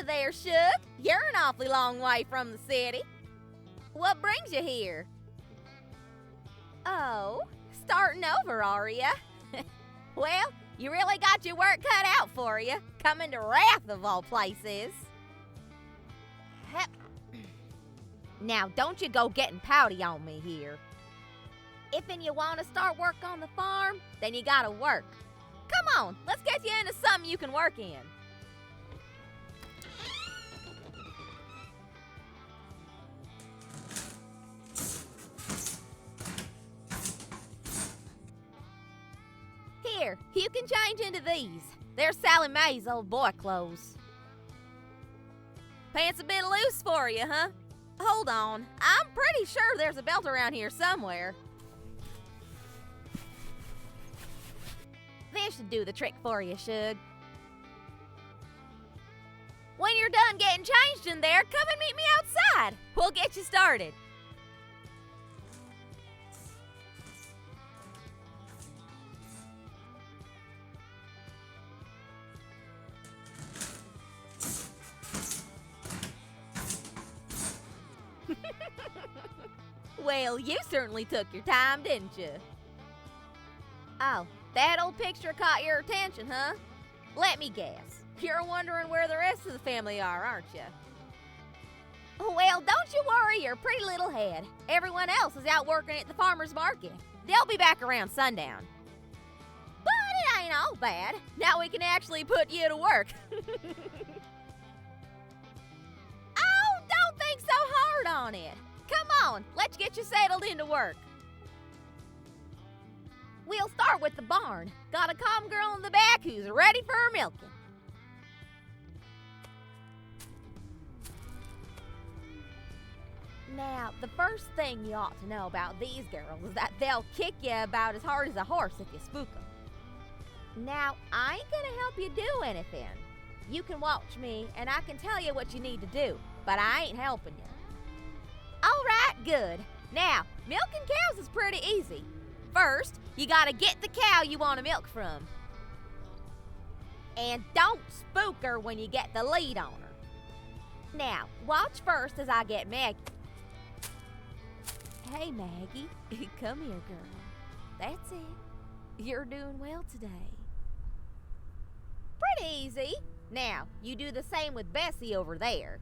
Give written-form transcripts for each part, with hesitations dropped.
there, Shug. You're an awfully long way from the city. What brings you here? Oh, starting over, are ya? Well, you really got your work cut out for you, coming to Wrath of all places. Now, don't you go getting pouty on me here. If you want to start work on the farm, then you gotta work. Come on, let's get you into something you can work in. Here, you can change into these. They're Sally Mae's old boy clothes. Pants a bit loose for you, huh? Hold on, I'm pretty sure there's a belt around here somewhere. This should do the trick for you, Shug. When you're done getting changed in there, come and meet me outside. We'll get you started. Well, you certainly took your time, didn't you? Oh, that old picture caught your attention, huh? Let me guess. You're wondering where the rest of the family are, aren't you? Well, don't you worry your pretty little head. Everyone else is out working at the farmer's market. They'll be back around sundown. But it ain't all bad. Now we can actually put you to work. Oh, don't think so hard on it. Come on, let's get you settled into work. We'll start with the barn. Got a calm girl in the back who's ready for her milking. Now, the first thing you ought to know about these girls is that they'll kick you about as hard as a horse if you spook them. Now, I ain't gonna help you do anything. You can watch me and I can tell you what you need to do, but I ain't helping you. All right, good. Now, milking cows is pretty easy. First, you gotta get the cow you want to milk from. And don't spook her when you get the lead on her. Now, watch first as I get Maggie. Hey, Maggie. Come here, girl. That's it. You're doing well today. Pretty easy. Now, you do the same with Bessie over there.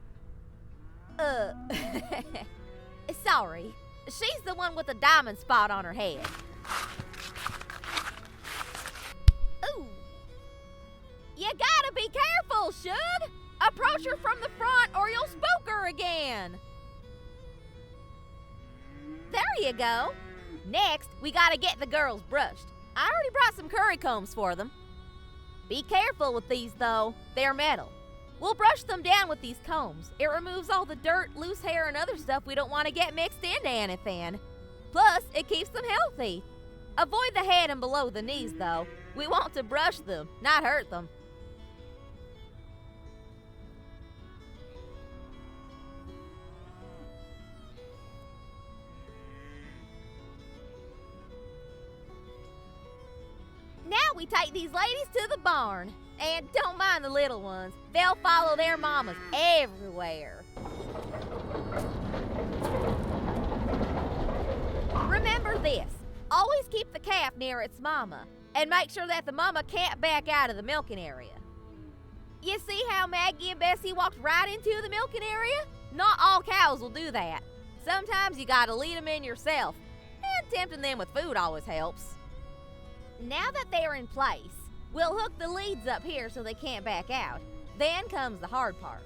Sorry. She's the one with the diamond spot on her head. Ooh. You gotta be careful, Shug. Approach her from the front or you'll spook her again. There you go. Next, we gotta get the girls brushed. I already brought some curry combs for them. Be careful with these, though. They're metal. We'll brush them down with these combs. It removes all the dirt, loose hair, and other stuff we don't want to get mixed into anything. Plus, it keeps them healthy. Avoid the head and below the knees, though. We want to brush them, not hurt them. Now we take these ladies to the barn. And don't mind the little ones. They'll follow their mamas everywhere. Remember this. Always keep the calf near its mama. And make sure that the mama can't back out of the milking area. You see how Maggie and Bessie walked right into the milking area? Not all cows will do that. Sometimes you gotta lead them in yourself. And tempting them with food always helps. Now that they're in place, we'll hook the leads up here so they can't back out. Then comes the hard part.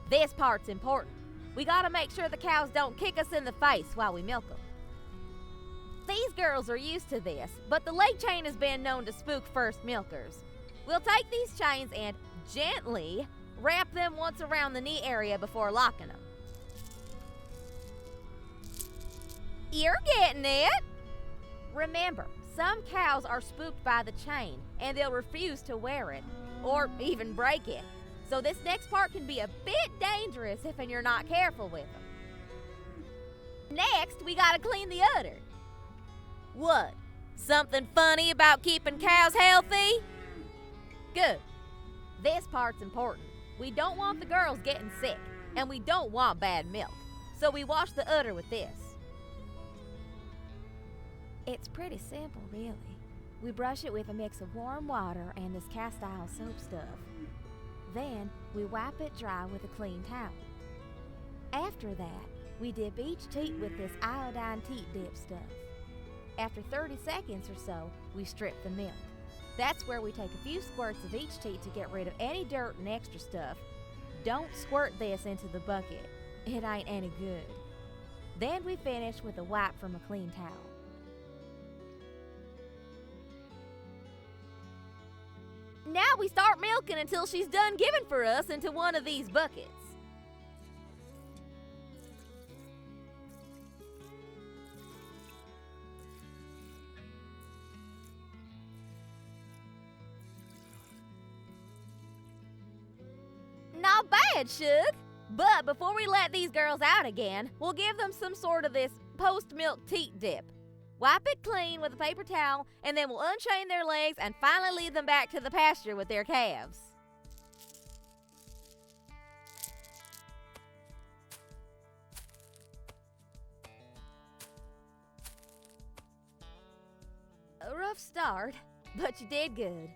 This part's important. We gotta make sure the cows don't kick us in the face while we milk them. These girls are used to this, but the leg chain has been known to spook first milkers. We'll take these chains and gently wrap them once around the knee area before locking them. You're getting it! Remember, some cows are spooked by the chain, and they'll refuse to wear it, or even break it. So this next part can be a bit dangerous if you're not careful with them. Next, we gotta clean the udder. What? Something funny about keeping cows healthy? Good. This part's important. We don't want the girls getting sick, and we don't want bad milk, so we wash the udder with this. It's pretty simple, really. We brush it with a mix of warm water and this cast-iron soap stuff. Then, we wipe it dry with a clean towel. After that, we dip each teat with this iodine teat dip stuff. After 30 seconds or so, we strip the milk. That's where we take a few squirts of each teat to get rid of any dirt and extra stuff. Don't squirt this into the bucket. It ain't any good. Then we finish with a wipe from a clean towel. Now we start milking until she's done giving for us into one of these buckets. Not bad, Shug. But before we let these girls out again, we'll give them some sort of this post-milk teat dip. Wipe it clean with a paper towel, and then we'll unchain their legs and finally lead them back to the pasture with their calves. A rough start, but you did good.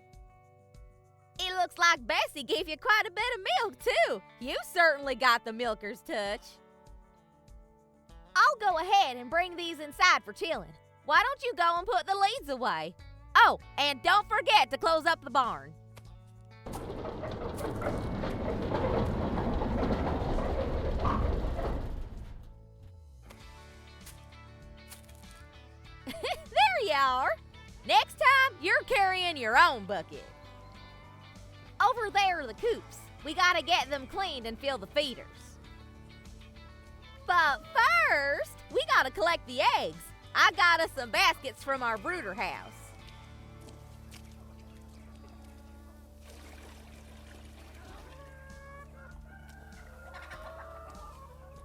It looks like Bessie gave you quite a bit of milk, too. You certainly got the milker's touch. I'll go ahead and bring these inside for chilling. Why don't you go and put the leads away? Oh, and don't forget to close up the barn. There you are. Next time, you're carrying your own bucket. Over there are the coops. We gotta get them cleaned and fill the feeders. But first, we gotta collect the eggs. I got us some baskets from our brooder house.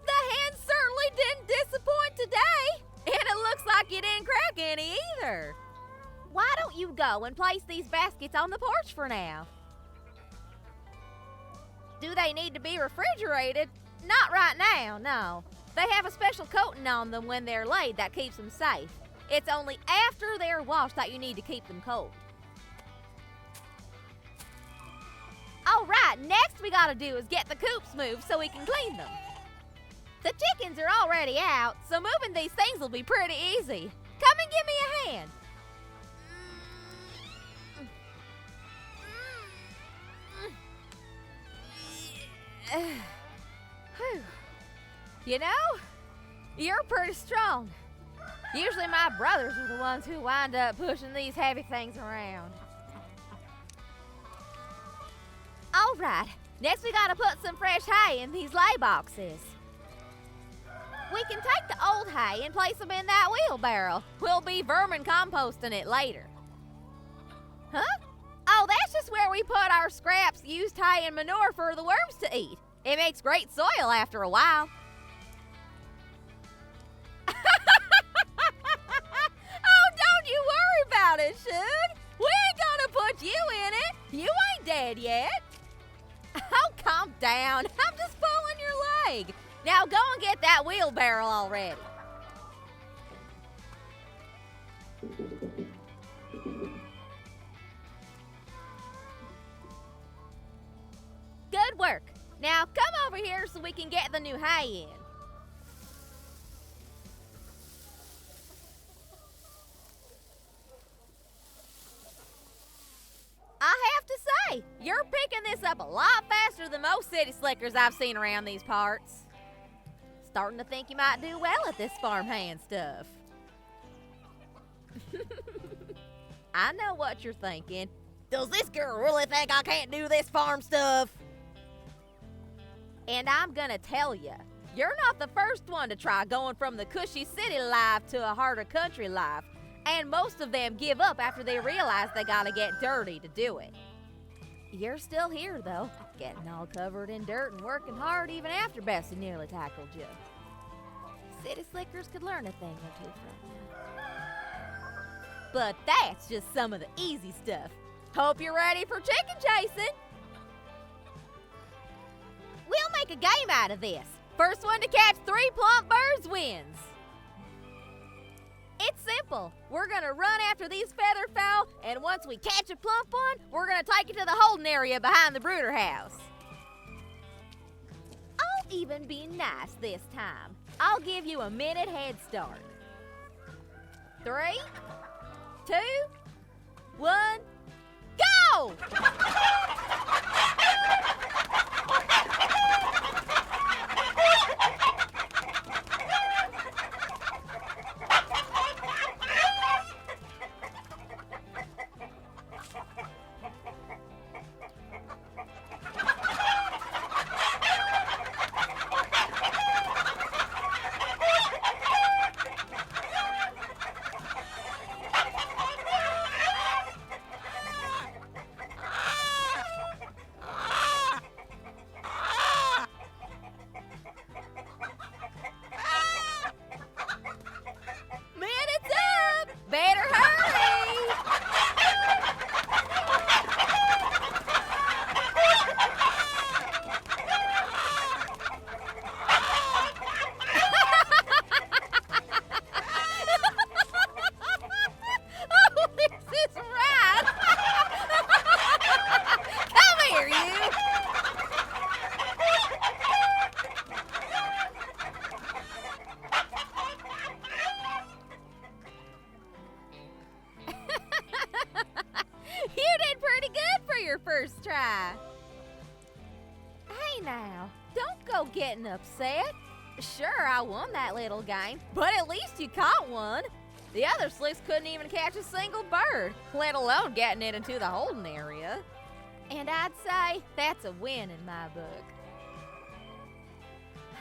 The hens certainly didn't disappoint today. And it looks like you didn't crack any either. Why don't you go and place these baskets on the porch for now? Do they need to be refrigerated? Not right now, no. They have a special coating on them when they're laid that keeps them safe. It's only after they're washed that you need to keep them cold. All right, next we gotta do is get the coops moved so we can clean them. The chickens are already out, so moving these things will be pretty easy. Come and give me a hand. You know, you're pretty strong. Usually my brothers are the ones who wind up pushing these heavy things around. All right, next we gotta put some fresh hay in these lay boxes. We can take the old hay and place them in that wheelbarrow. We'll be vermin composting it later. Huh? Oh, that's just where we put our scraps, used hay, and manure for the worms to eat. It makes great soil after a while. Oh, don't you worry about it, Shug. We ain't gonna put you in it. You ain't dead yet. Oh, calm down. I'm just pulling your leg. Now go and get that wheelbarrow already. Good work. Now come over here so we can get the new hay in. I have to say, you're picking this up a lot faster than most city slickers I've seen around these parts. Starting to think you might do well at this farmhand stuff. I know what you're thinking. Does this girl really think I can't do this farm stuff? And I'm gonna tell you, you're not the first one to try going from the cushy city life to a harder country life, and most of them give up after they realize they gotta get dirty to do it. You're still here, though, getting all covered in dirt and working hard even after Bessie nearly tackled you. City slickers could learn a thing or two from you. But that's just some of the easy stuff. Hope you're ready for chicken chasing. make a game out of this. First one to catch 3 plump birds wins. It's simple. We're gonna run after these feathered fowl, and once we catch a plump one, we're gonna take it to the holding area behind the brooder house. I'll even be nice this time. I'll give you a minute head start. 3, 2, 1, go! First try. Hey now, don't go getting upset. Sure, I won that little game, but at least you caught one. The other slicks couldn't even catch a single bird, let alone getting it into the holding area. And I'd say that's a win in my book.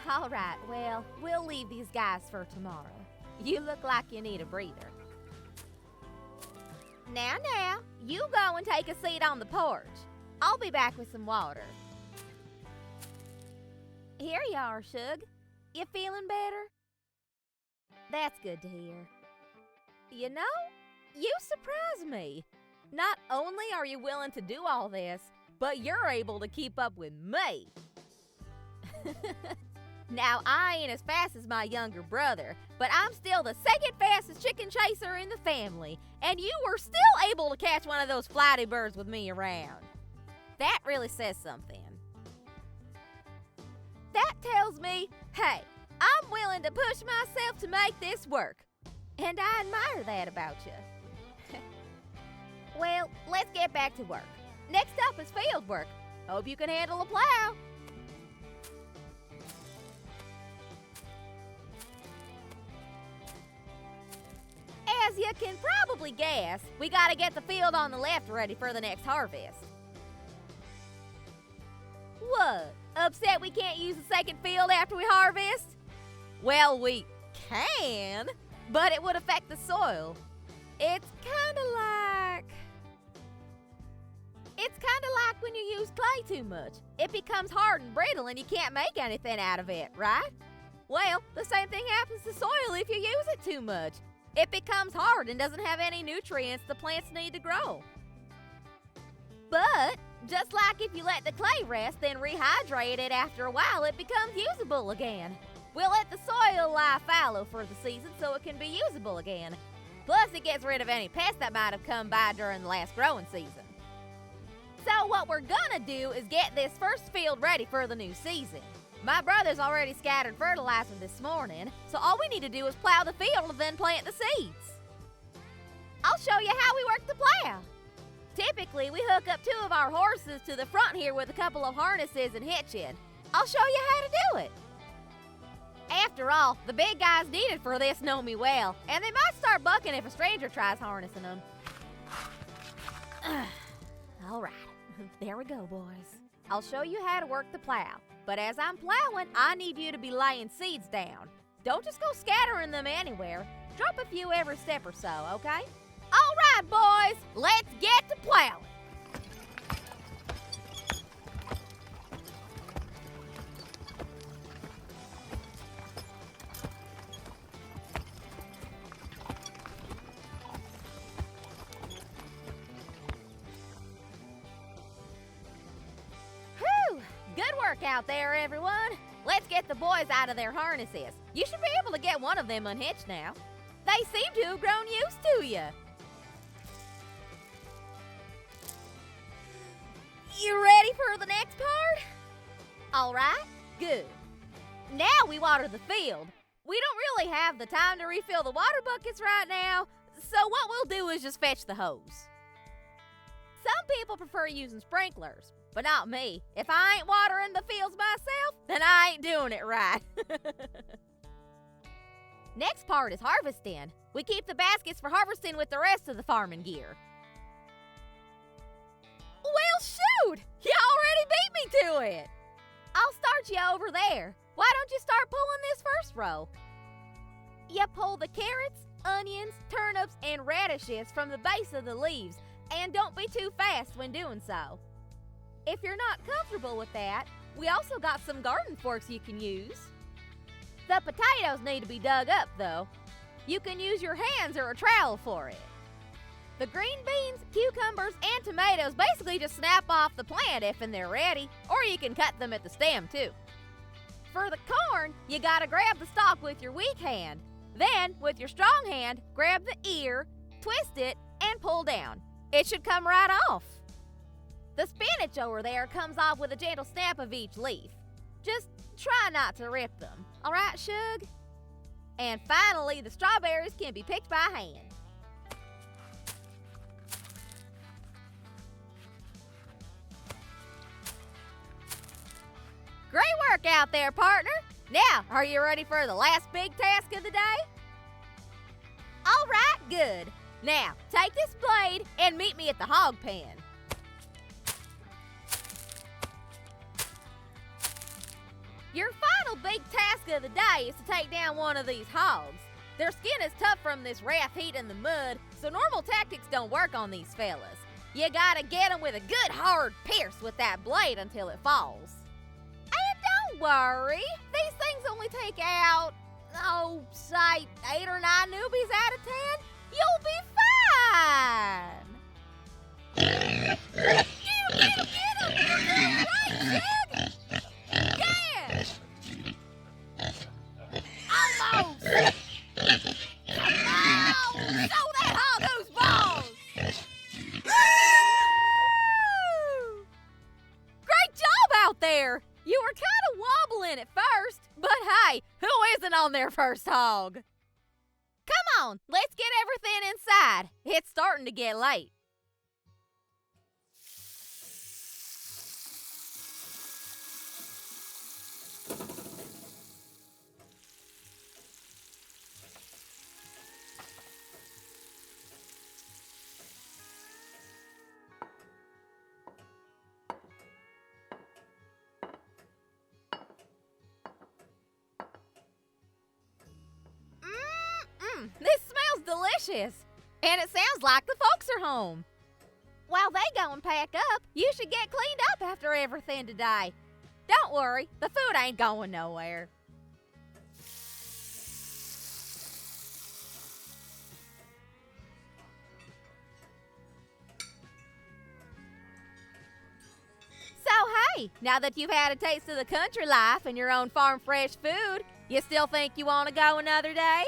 All right, well, we'll leave these guys for tomorrow. You look like you need a breather. Now, you go and take a seat on the porch. I'll be back with some water. Here you are, Shug. You feeling better? That's good to hear. You know, you surprise me. Not only are you willing to do all this, but you're able to keep up with me. Now, I ain't as fast as my younger brother, but I'm still the second fastest chicken chaser in the family, and you were still able to catch one of those flighty birds with me around. That really says something. That tells me, hey, I'm willing to push myself to make this work, and I admire that about you. Well, let's get back to work. Next up is field work. Hope you can handle a plow. As you can probably guess, we gotta get the field on the left ready for the next harvest. What? Upset we can't use the second field after we harvest? Well, we can, but it would affect the soil. It's kinda like when you use clay too much. It becomes hard and brittle and you can't make anything out of it, right? Well, the same thing happens to soil if you use it too much. It becomes hard and doesn't have any nutrients the plants need to grow. But, just like if you let the clay rest, then rehydrate it after a while, it becomes usable again. We'll let the soil lie fallow for the season so it can be usable again. Plus, it gets rid of any pests that might have come by during the last growing season. So what we're gonna do is get this first field ready for the new season. My brother's already scattered fertilizer this morning, so all we need to do is plow the field and then plant the seeds. I'll show you how we work the plow. Typically, we hook up 2 of our horses to the front here with a couple of harnesses and hitching. I'll show you how to do it. After all, the big guys needed for this know me well, and they might start bucking if a stranger tries harnessing them. All right, there we go, boys. I'll show you how to work the plow, but as I'm plowing, I need you to be laying seeds down. Don't just go scattering them anywhere. Drop a few every step or so, okay? All right, boys, let's get to plowing. Good work out there, everyone. Let's get the boys out of their harnesses. You should be able to get one of them unhitched now. They seem to have grown used to you. You ready for the next part? All right, good. Now we water the field. We don't really have the time to refill the water buckets right now, so what we'll do is just fetch the hose. Some people prefer using sprinklers, but not me. If I ain't watering the fields myself, then I ain't doing it right. Next part is harvesting. We keep the baskets for harvesting with the rest of the farming gear. Well, shoot! You already beat me to it! I'll start you over there. Why don't you start pulling this first row? You pull the carrots, onions, turnips, and radishes from the base of the leaves, and don't be too fast when doing so. If you're not comfortable with that, we also got some garden forks you can use. The potatoes need to be dug up, though. You can use your hands or a trowel for it. The green beans, cucumbers, and tomatoes basically just snap off the plant if and they're ready, or you can cut them at the stem too. For the corn, you gotta grab the stalk with your weak hand. Then, with your strong hand, grab the ear, twist it, and pull down. It should come right off. The spinach over there comes off with a gentle snap of each leaf. Just try not to rip them, alright, Shug? And finally, the strawberries can be picked by hand. Great work out there, partner. Now, are you ready for the last big task of the day? All right, good. Now, take this blade and meet me at the hog pen. Your final big task of the day is to take down one of these hogs. Their skin is tough from this rough heat in the mud, so normal tactics don't work on these fellas. You gotta get them with a good hard pierce with that blade until it falls. Don't worry, these things only take out, say 8 or 9 newbies out of 10. You'll be fine. Get him! Right, Jig! Yeah! Almost! Come on! Show that hog who's boss! Woo! Great job out there! You were kind of wobbling at first, but hey, who isn't on their first hog? Come on, let's get everything inside. It's starting to get late. This smells delicious, and it sounds like the folks are home. While they go and pack up, you should get cleaned up after everything today. Don't worry, the food ain't going nowhere. So hey, now that you've had a taste of the country life and your own farm fresh food, you still think you want to go another day?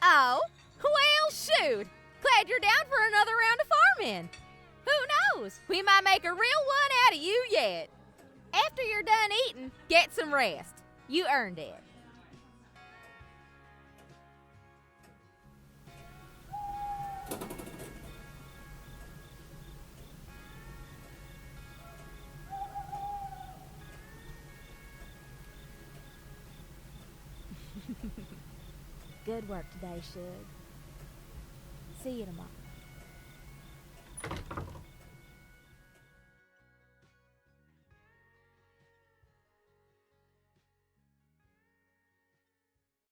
Oh, well, shoot. Glad you're down for another round of farming. Who knows? We might make a real one out of you yet. After you're done eating, get some rest. You earned it. Good work today, Shug. See you tomorrow.